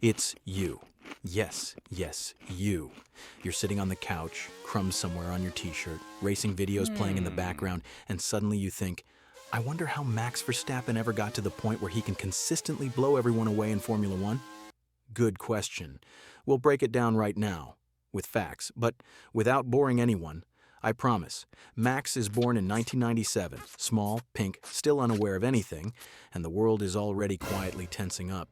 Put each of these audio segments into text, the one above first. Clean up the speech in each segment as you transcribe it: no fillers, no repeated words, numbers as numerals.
It's you. Yes, yes, you. You're sitting on the couch, crumbs somewhere on your t-shirt, racing videos playing in the background, and suddenly you think, I wonder how Max Verstappen ever got to the point where he can consistently blow everyone away in Formula One? Good question. We'll break it down right now, with facts, but without boring anyone. I promise. Max is born in 1997, small, pink, still unaware of anything, and the world is already quietly tensing up.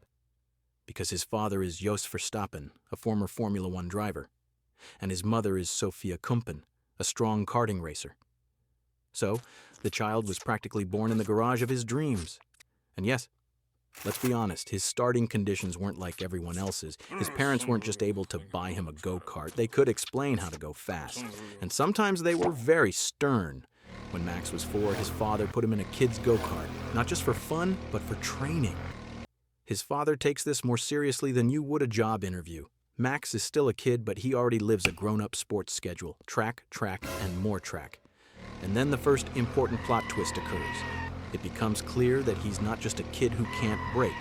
Because his father is Jos Verstappen, a former Formula One driver, and his mother is Sophia Kumpen, a strong karting racer. So, the child was practically born in the garage of his dreams. And yes, let's be honest, his starting conditions weren't like everyone else's. His parents weren't just able to buy him a go-kart. They could explain how to go fast. And sometimes they were very stern. When Max was 4, his father put him in a kid's go-kart, not just for fun, but for training. His father takes this more seriously than you would a job interview. Max is still a kid, but he already lives a grown-up sports schedule. Track, and more track. And then the first important plot twist occurs. It becomes clear that he's not just a kid who can't brake.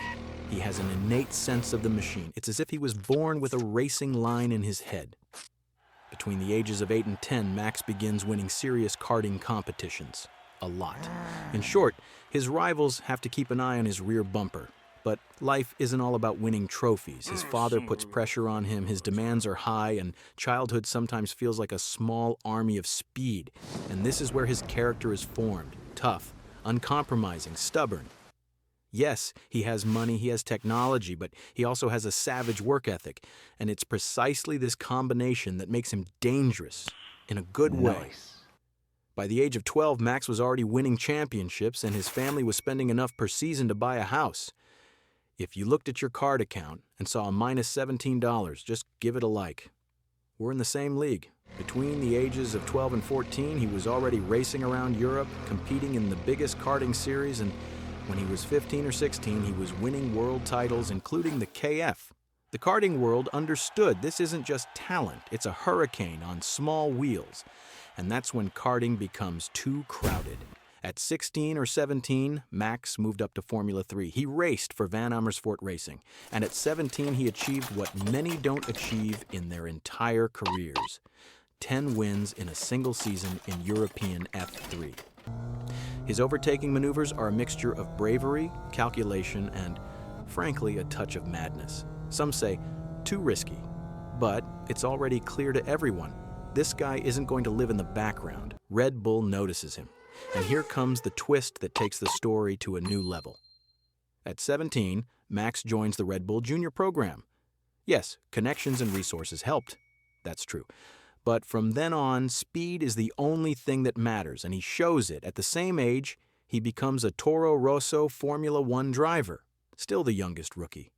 He has an innate sense of the machine. It's as if he was born with a racing line in his head. Between the ages of 8 and 10, Max begins winning serious karting competitions. A lot. In short, his rivals have to keep an eye on his rear bumper. But life isn't all about winning trophies. His father puts pressure on him, his demands are high, and childhood sometimes feels like a small army of speed. And this is where his character is formed. Tough, uncompromising, stubborn. Yes, he has money, he has technology, but he also has a savage work ethic. And it's precisely this combination that makes him dangerous, in a good way. By the age of 12, Max was already winning championships, and his family was spending enough per season to buy a house. If you looked at your card account and saw a minus $17, just give it a like. We're in the same league. Between the ages of 12 and 14, he was already racing around Europe, competing in the biggest karting series, and when he was 15 or 16, he was winning world titles, including the KF. The karting world understood this isn't just talent, it's a hurricane on small wheels. And that's when karting becomes too crowded. At 16 or 17, Max moved up to Formula 3. He raced for Van Amersfoort Racing, and at 17 he achieved what many don't achieve in their entire careers. 10 wins in a single season in European F3. His overtaking maneuvers are a mixture of bravery, calculation, and, frankly, a touch of madness. Some say, too risky. But it's already clear to everyone, this guy isn't going to live in the background. Red Bull notices him. And here comes the twist that takes the story to a new level. At 17, Max joins the Red Bull Junior program. Yes, connections and resources helped. That's true. But from then on, speed is the only thing that matters, and he shows it. At the same age, he becomes a Toro Rosso Formula One driver, still the youngest rookie.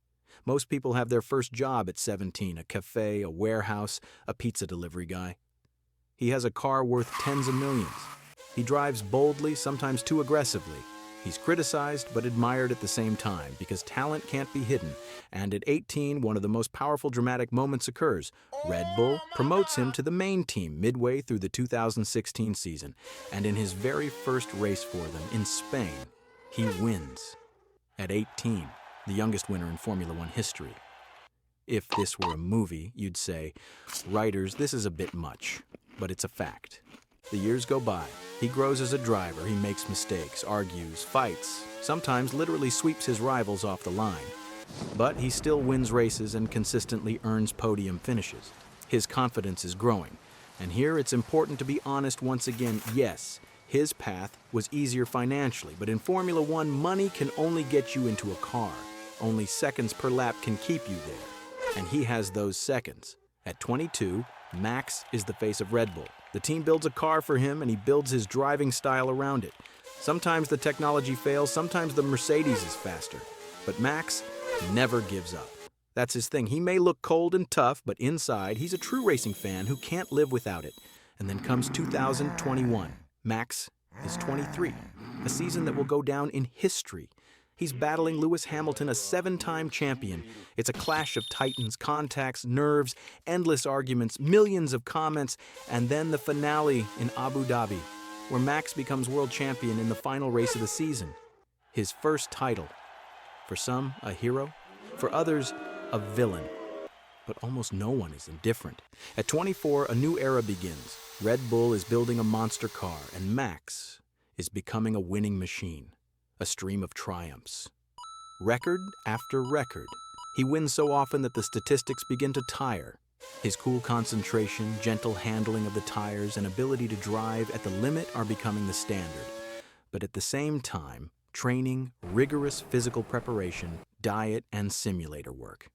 Most people have their first job at 17, a cafe, a warehouse, a pizza delivery guy. He has a car worth tens of millions. He drives boldly, sometimes too aggressively. He's criticized but admired at the same time because talent can't be hidden. And at 18, one of the most powerful dramatic moments occurs. Red Bull promotes him to the main team midway through the 2016 season. And in his very first race for them in Spain, he wins. At 18, the youngest winner in Formula One history. If this were a movie, you'd say, writers, this is a bit much. But it's a fact. The years go by. He grows as a driver, he makes mistakes, argues, fights, sometimes literally sweeps his rivals off the line. But he still wins races and consistently earns podium finishes. His confidence is growing. And here it's important to be honest once again. Yes, his path was easier financially, but in Formula One, money can only get you into a car. Only seconds per lap can keep you there. And he has those seconds. At 22, Max is the face of Red Bull. The team builds a car for him, and he builds his driving style around it. Sometimes the technology fails, sometimes the Mercedes is faster. But Max never gives up. That's his thing. He may look cold and tough, but inside, he's a true racing fan who can't live without it. And then comes 2021. Max is 23, a season that will go down in history. He's battling Lewis Hamilton, a 7-time champion. It's a clash of titans, contacts, nerves, endless arguments, millions of comments, and then the finale in Abu Dhabi, where Max becomes world champion in the final race of the season. His first title. For some, a hero. For others, a villain. But almost no one is indifferent. At 24, a new era begins. Red Bull is building a monster car, and Max is becoming a winning machine, a stream of triumphs. Record after record. He wins so often that the statistics begin to tire. His cool concentration, gentle handling of the tires, and ability to drive at the limit are becoming the standard. But at the same time, training, rigorous physical preparation, diet, and simulator work.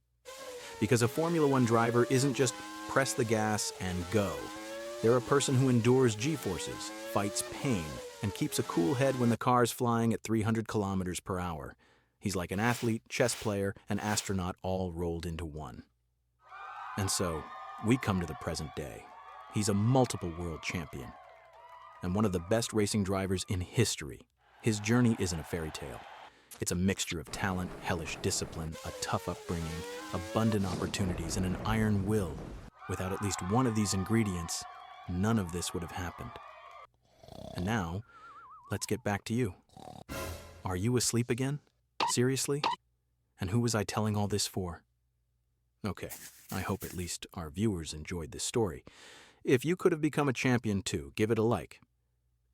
Because a Formula One driver isn't just press the gas and go. They're a person who endures G-forces, fights pain, and keeps a cool head when the car's flying at 300 kilometers per hour. He's like an athlete, chess player, and astronaut all rolled into one. And so, we come to the present day. He's a multiple world champion and one of the best racing drivers in history. His journey isn't a fairy tale. It's a mixture of talent, hellish discipline, a tough upbringing, abundant opportunities, and an iron will. Without at least one of these ingredients, none of this would have happened. And now, let's get back to you. Are you asleep again? Seriously? And who was I telling all this for? Okay, I hope at least our viewers enjoyed this story. If you could have become a champion too, give it a like.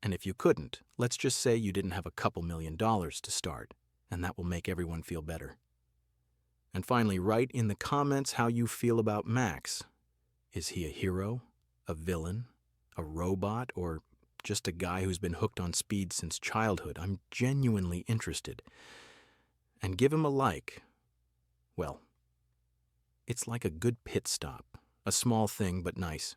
And if you couldn't, let's just say you didn't have a couple $1 million to start, and that will make everyone feel better. And finally, write in the comments how you feel about Max. Is he a hero, a villain, a robot, or just a guy who's been hooked on speed since childhood? I'm genuinely interested. And give him a like. Well, it's like a good pit stop. A small thing, but nice.